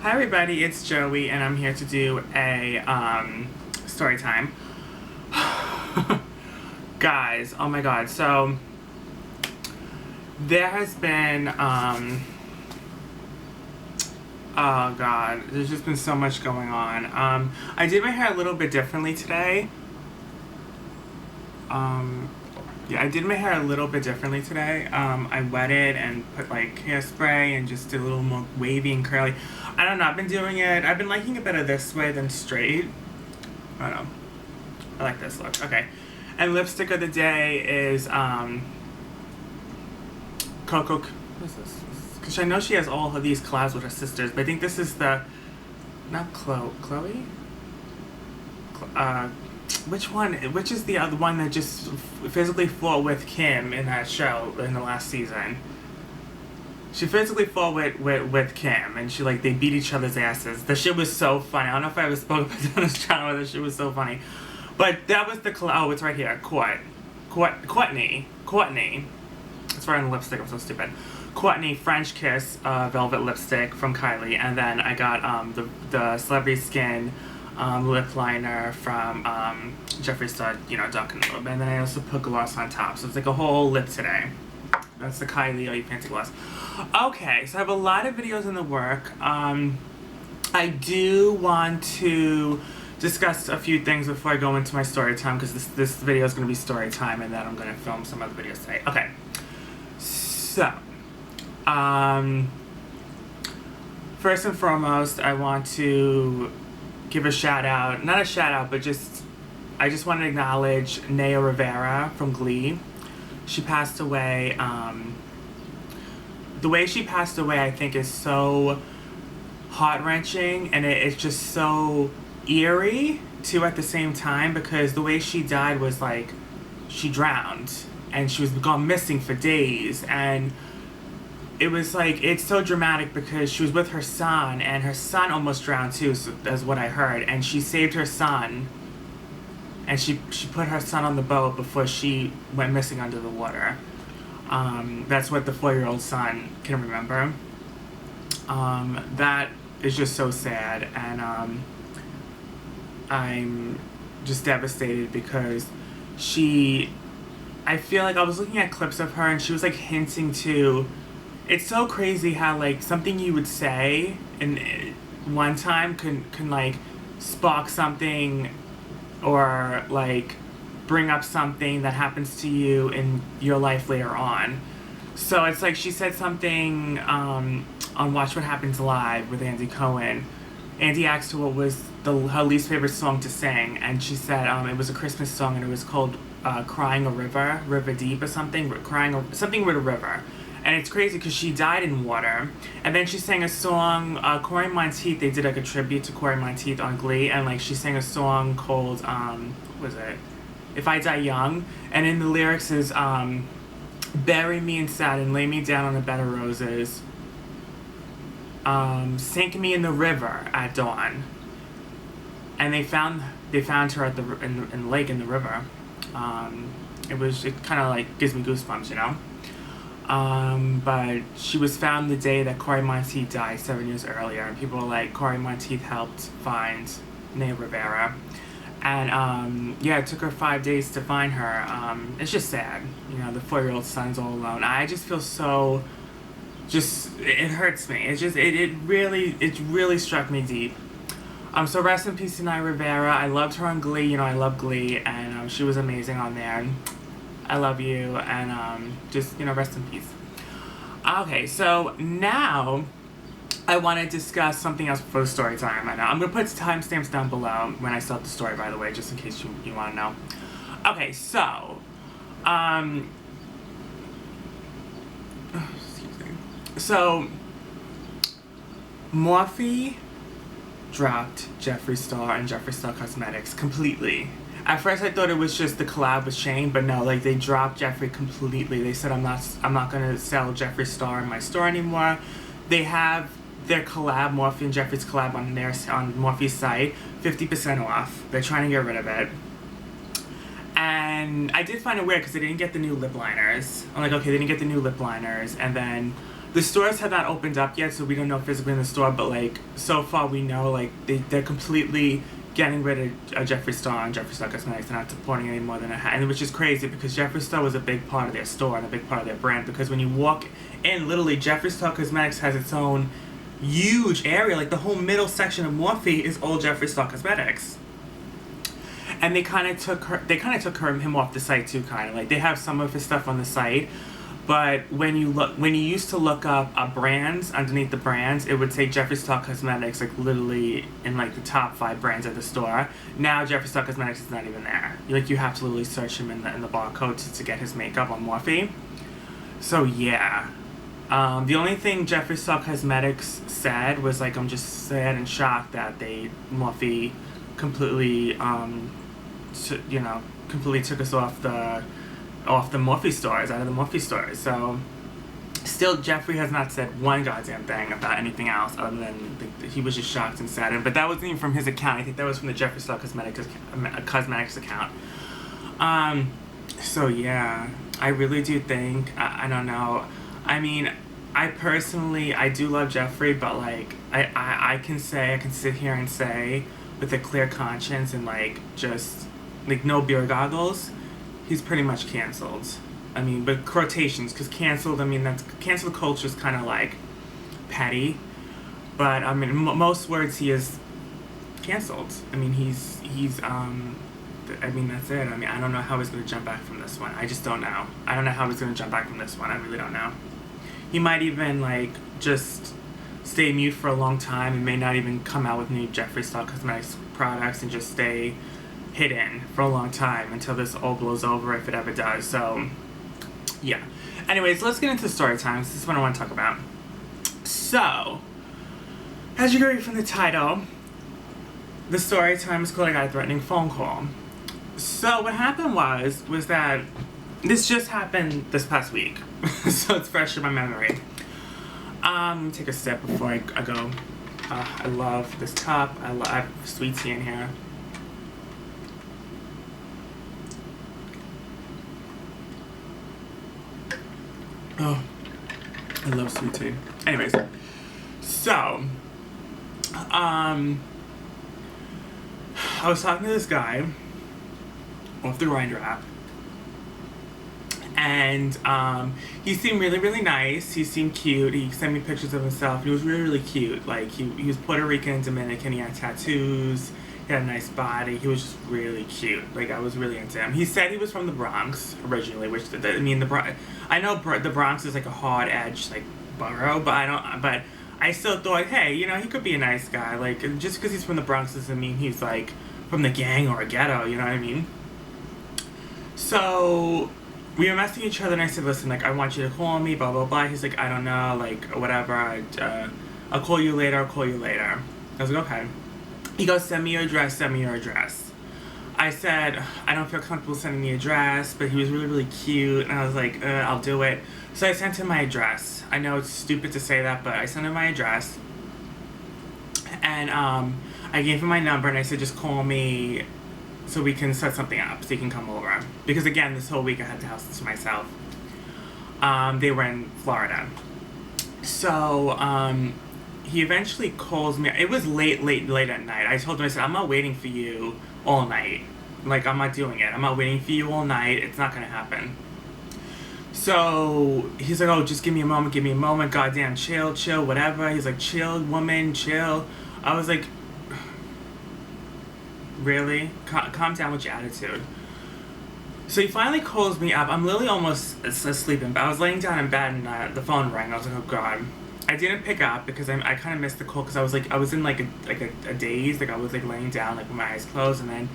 Hi everybody, it's Joey and I'm here to do a story time. Guys, oh my god, so there has been oh god, there's just been so much going on. I did my hair a little bit differently today. Yeah, I did my hair a little bit differently today. I wetted and put like hairspray and just did a little more wavy and curly. I don't know, I've been doing it. I've been liking it better this way than straight. I don't know. I like this look. Okay. And lipstick of the day is Coco. What is this? Because I know she has all of these collabs with her sisters, but I think this is the not Chloe. Which one? Which is the other one that just physically fought with Kim in that show in the last season? She physically fought with Kim, and she they beat each other's asses. The shit was so funny. I don't know if I ever spoke about it on this channel, but the shit was so funny. But that was the oh, it's right here. Courtney. It's right on the lipstick. I'm so stupid. Courtney French Kiss velvet lipstick from Kylie, and then I got the Celebrity Skin lip liner from Jeffree Star, Dunkin' Lube, and then I also put gloss on top. So it's like a whole lip today. That's the Kylie Oh You Fancy Gloss. Okay, so I have a lot of videos in the work. I do want to discuss a few things before I go into my story time, because this video is going to be story time, and then I'm going to film some other videos today. Okay, so first and foremost, I want to give a shout out, not a shout out, but I just want to acknowledge Naya Rivera from Glee. She passed away. The way she passed away, I think, is so heart-wrenching, and it's just so eerie too at the same time, because the way she died was she drowned and she was gone missing for days, and it was it's so dramatic because she was with her son, and her son almost drowned too, so that's what I heard, and she saved her son, and she put her son on the boat before she went missing under the water. That's what the 4-year-old son can remember. That is just so sad, and I'm just devastated because I feel like I was looking at clips of her, and she was hinting to, it's so crazy how something you would say in one time can spark something, or bring up something that happens to you in your life later on. So it's she said something on Watch What Happens Live with Andy Cohen. Andy asked her what was her least favorite song to sing, and she said it was a Christmas song, and it was called Crying a River, River Deep or something, something with a river. And it's crazy because she died in water. And then she sang a song, Corey Monteith, they did a tribute to Corey Monteith on Glee, and she sang a song called, what was it? If I Die Young. And in the lyrics is, bury me in satin, lay me down on a bed of roses, sink me in the river at dawn. And they found her at in the lake, in the river. It kind of gives me goosebumps, but she was found the day that Corey Monteith died 7 years earlier, and people were like, Corey Monteith helped find Naya Rivera. And yeah, it took her 5 days to find her. It's just sad, the 4-year-old son's all alone. I just feel so, it hurts me. It really struck me deep. So rest in peace to Naya Rivera. I loved her on Glee, I love Glee, and she was amazing on there. I love you, and just, rest in peace. Okay, so now I want to discuss something else for the story time. I know I'm going to put timestamps down below when I start the story, by the way, just in case you want to know. Okay, so, excuse me. So, Morphe dropped Jeffree Star and Jeffree Star Cosmetics completely. At first I thought it was just the collab with Shane, but no, they dropped Jeffree completely. They said I'm not gonna sell Jeffree Star in my store anymore. They have their collab, Morphe and Jeffree's collab on Morphe's site, 50% off. They're trying to get rid of it. And I did find it weird because they didn't get the new lip liners. I'm like, okay, they didn't get the new lip liners, and then The stores have not opened up yet, so we don't know physically in the store, but like so far we know like they're completely getting rid of Jeffree Star and Jeffree Star Cosmetics. They're not supporting any more than a hat, and which is crazy because Jeffree Star was a big part of their store and a big part of their brand, because when you walk in, literally Jeffree Star Cosmetics has its own huge area. Like the whole middle section of Morphe is all Jeffree Star Cosmetics. And they kind of took him off the site too, kind of like they have some of his stuff on the site, but when you used to look up brands, underneath the brands, it would say Jeffree Star Cosmetics, like literally in like the top 5 brands of the store. Now Jeffree Star Cosmetics is not even there. Like you have to literally search him in the barcode to get his makeup on Morphe. So yeah, the only thing Jeffree Star Cosmetics said was like, I'm just sad and shocked that Morphe completely completely took us off the Morphe stores, out of the Morphe stores. So still, Jeffree has not said one goddamn thing about anything else other than he was just shocked and saddened. But that wasn't even from his account. I think that was from the Jeffree Star Cosmetics account. So yeah, I really do think, I don't know. I mean, I do love Jeffree, but like I can sit here and say with a clear conscience and like just like no beer goggles, he's pretty much canceled. I mean, but quotations, because canceled, I mean, that's cancel culture is kind of like petty, but I mean, most words he is canceled. I mean, he's I mean, that's it. I mean, I don't know how he's gonna jump back from this one. I just don't know. I don't know how he's gonna jump back from this one. I really don't know. He might even like just stay mute for a long time and may not even come out with new Jeffree Star Cosmetics products and just stay hidden for a long time until this all blows over, if it ever does. So yeah, anyways, let's get into story times. This is what I want to talk about. So as you can read from the title, the story time is called I Got a Threatening Phone Call. So what happened was that this just happened this past week. So it's fresh in my memory. Take a sip before I go. I love this cup. I have sweet tea in here. Oh, I love sweet tea. Anyways, so, I was talking to this guy off the Grindr app, and he seemed really, really nice. He seemed cute. He sent me pictures of himself. He was really, really cute. Like, he was Puerto Rican, Dominican. He had tattoos. He had a nice body. He was just really cute. Like, I was really into him. He said he was from the Bronx originally, which, I mean, I know the Bronx is like a hard edge, like, borough, but I still thought, hey, you know, he could be a nice guy. Like, just because he's from the Bronx doesn't mean he's, like, from the gang or a ghetto, you know what I mean? So we were messaging each other, and I said, listen, like, I want you to call me, blah, blah, blah. He's like, I don't know, like, whatever. I'll call you later. I was like, okay. He goes, send me your address. I said, I don't feel comfortable sending the address, but he was really, really cute, and I was like, I'll do it. So I sent him my address. I know it's stupid to say that, but I sent him my address. And I gave him my number, and I said, just call me so we can set something up, so he can come over. Because, again, this whole week I had the house to myself. They were in Florida. So he eventually calls me. It was late at night. I told him, I said, I'm not waiting for you all night. Like, I'm not doing it. I'm not waiting for you all night. It's not going to happen. So he's like, oh, just give me a moment. Goddamn, chill, whatever. He's like, chill, woman, chill. I was like, really? Calm down with your attitude. So he finally calls me up. I'm literally almost asleep in bed. I was laying down in bed and the phone rang. I was like, oh God. I didn't pick up because I kind of missed the call because I was in like a daze. Like I was like laying down like with my eyes closed, and then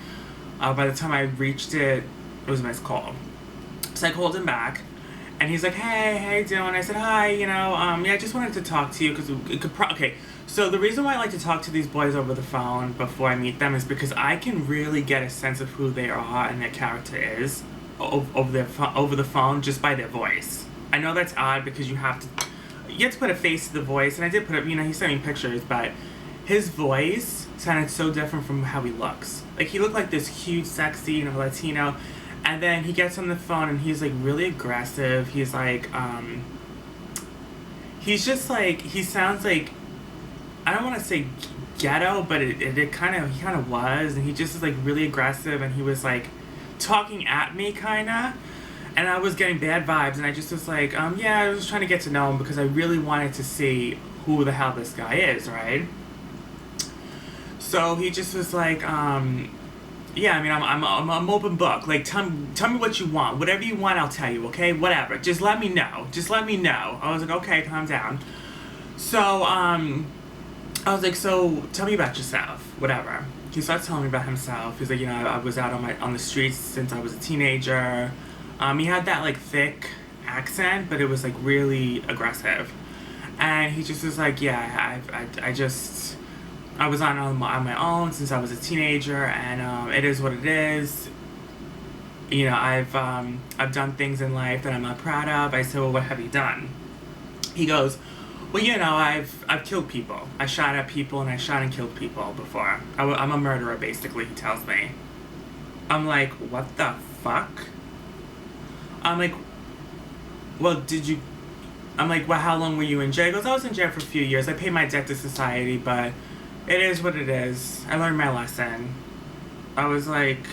by the time I reached it, it was a missed call. So I called him back, and he's like, hey, how you doing? I said, hi, you know, yeah, I just wanted to talk to you because it could okay. So the reason why I like to talk to these boys over the phone before I meet them is because I can really get a sense of who they are and their character is over the phone just by their voice. I know that's odd because you have to put a face to the voice, and I did put up, you know, he sent me pictures, but his voice sounded so different from how he looks. Like, he looked like this huge, sexy, you know, Latino, and then he gets on the phone, and he's, like, really aggressive. He's, like, he's just like, he sounds like, I don't want to say ghetto, but it kind of, he kind of was, and he just is like really aggressive, and he was like talking at me kind of, and I was getting bad vibes, and I just was like, yeah, I was trying to get to know him because I really wanted to see who the hell this guy is, right? So he just was like, yeah, I mean, I'm open book. Like, tell me what you want. Whatever you want, I'll tell you, okay? Whatever. Just let me know. Just let me know. I was like, okay, calm down. So, I was like, so tell me about yourself. Whatever. He starts telling me about himself. He's like, I was out on the streets since I was a teenager. He had that, like, thick accent, but it was, like, really aggressive. And he just was like, yeah, I was on my own since I was a teenager, and it is what it is. I've done things in life that I'm not proud of. I said, well, what have you done? He goes, well, I've killed people. I shot at people, and I shot and killed people before. I'm a murderer, basically, he tells me. I'm like, what the fuck? I'm like, well, how long were you in jail? He goes, I was in jail for a few years. I paid my debt to society, but it is what it is. I learned my lesson. I was like,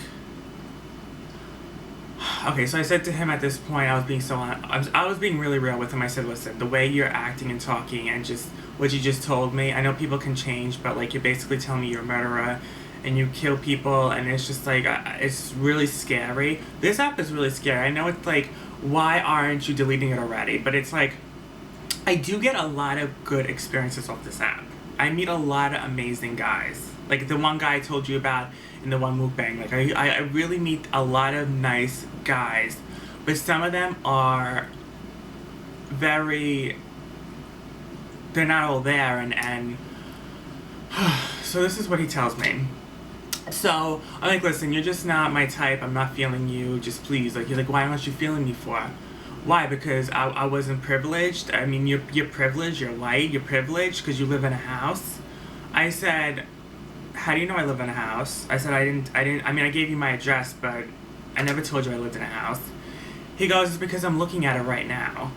okay, so I said to him at this point, I was being really real with him. I said, listen, the way you're acting and talking and just what you just told me, I know people can change, but like, you're basically telling me you're a murderer and you kill people, and it's just like, it's really scary. This app is really scary. I know it's like, why aren't you deleting it already? But it's like, I do get a lot of good experiences off this app. I meet a lot of amazing guys. Like the one guy I told you about in the one mukbang. Like I really meet a lot of nice guys. But some of them are they're not all there, and so this is what he tells me. So I'm like, listen, you're just not my type. I'm not feeling you. Just please. Like, he's like, why aren't you feeling me for? Why? Because I wasn't privileged. I mean, you're privileged. You're white. You're privileged because you live in a house. I said, how do you know I live in a house? I said, I didn't. I mean, I gave you my address, but I never told you I lived in a house. He goes, it's because I'm looking at it right now.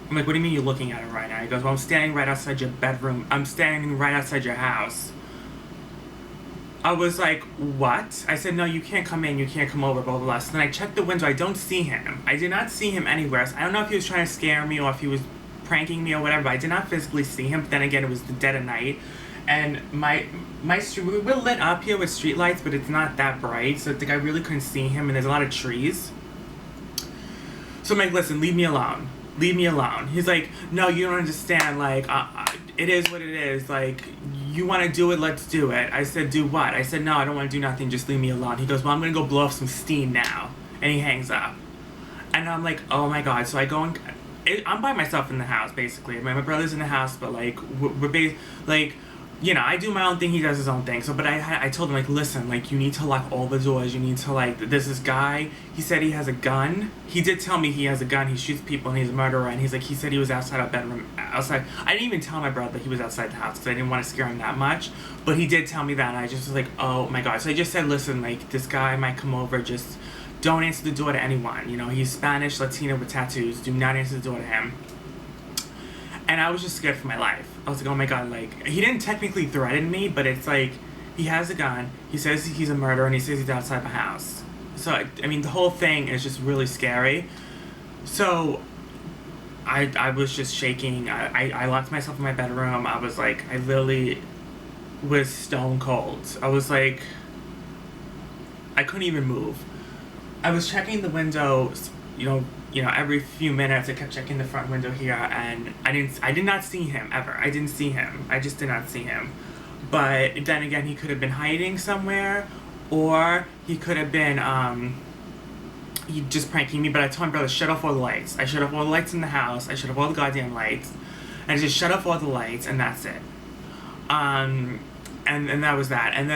I'm like, what do you mean you're looking at it right now? He goes, well, I'm standing right outside your bedroom. I'm standing right outside your house. I was like, what? I said, no, you can't come in, you can't come over, blah, blah, blah. So then I checked the window, I don't see him. I did not see him anywhere. So I don't know if he was trying to scare me or if he was pranking me or whatever, but I did not physically see him. But then again, it was the dead of night. And my street, we're lit up here with street lights, but it's not that bright. So I really couldn't see him, and there's a lot of trees. So I'm like, listen, leave me alone. Leave me alone. He's like, no, you don't understand. Like, it is what it is. Like, you want to do it, let's do it. I said, do what? I said, no, I don't want to do nothing. Just leave me alone. He goes, well, I'm going to go blow off some steam now. And he hangs up. And I'm like, oh my God. So I go and I'm by myself in the house, basically. My brother's in the house, but like, I do my own thing, he does his own thing. So, but I told him, like, listen, like, you need to lock all the doors. You need to, like, there's this guy, he said he has a gun. He did tell me he has a gun. He shoots people and he's a murderer. And he's like, he said he was outside our bedroom, outside. I didn't even tell my brother that he was outside the house because I didn't want to scare him that much. But he did tell me that, and I just was like, oh my God. So I just said, listen, like, this guy might come over, just don't answer the door to anyone. He's Spanish, Latino with tattoos. Do not answer the door to him. And I was just scared for my life. I was like, oh my God, like, he didn't technically threaten me, but it's like, he has a gun, he says he's a murderer, and he says he's outside my house. So, I mean, the whole thing is just really scary. So, I was just shaking. I locked myself in my bedroom. I was like, I literally was stone cold. I was like, I couldn't even move. I was checking the windows, every few minutes. I kept checking the front window here, and I did not see him ever. I didn't see him. I just did not see him. But then again, he could have been hiding somewhere, or he could have been, he just pranking me. But I told my brother, shut off all the lights. I shut off all the lights in the house. I shut off all the goddamn lights. And I just shut off all the lights, and that's it. And that was that. And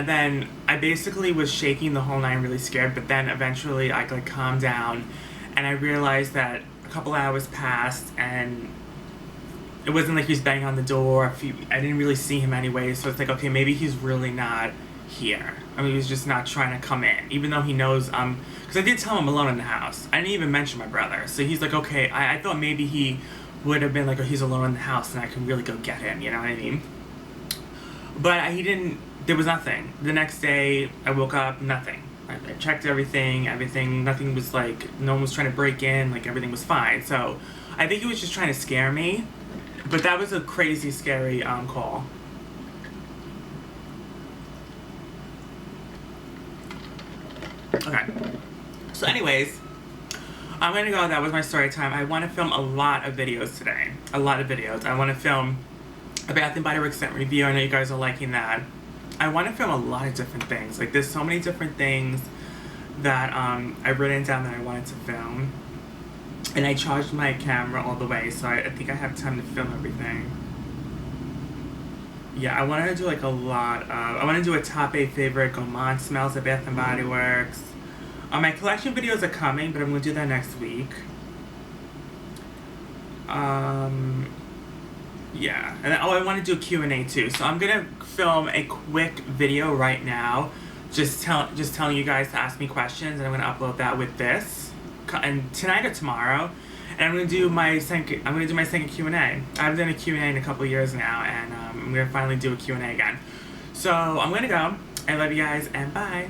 then I basically was shaking the whole night, really scared. But then eventually I like calmed down, and I realized that a couple hours passed, and it wasn't like he was banging on the door. I didn't really see him anyway, so it's like, okay, maybe he's really not here. I mean, he was just not trying to come in, even though he knows, because I did tell him I'm alone in the house. I didn't even mention my brother. So he's like, okay, I thought maybe he would have been like, oh, he's alone in the house and I can really go get him, you know what I mean? But he didn't, there was nothing. The next day, I woke up, nothing. I checked everything, nothing was like, no one was trying to break in, like everything was fine. So I think he was just trying to scare me. But that was a crazy, scary call. Okay. So anyways, I'm gonna go, that was my story time. I want to film a lot of videos today. A lot of videos. I want to film a Bath & Body Works scent review. I know you guys are liking that. I want to film a lot of different things. Like, there's so many different things that I've written down that I wanted to film. And I charged my camera all the way, so I think I have time to film everything. Yeah, I want to do like a lot of, I want to do a top 8 favorite gourmand smells at Bath & Body Works. My collection videos are coming, but I'm going to do that next week. Yeah, and then, I want to do a Q&A too. So I'm going to film a quick video right now, just telling you guys to ask me questions, and I'm going to upload that with this, and tonight or tomorrow. And I'm going to do my second Q&A. I haven't done a Q&A in a couple of years now, and I'm going to finally do a Q&A again. So I'm going to go. I love you guys, and bye.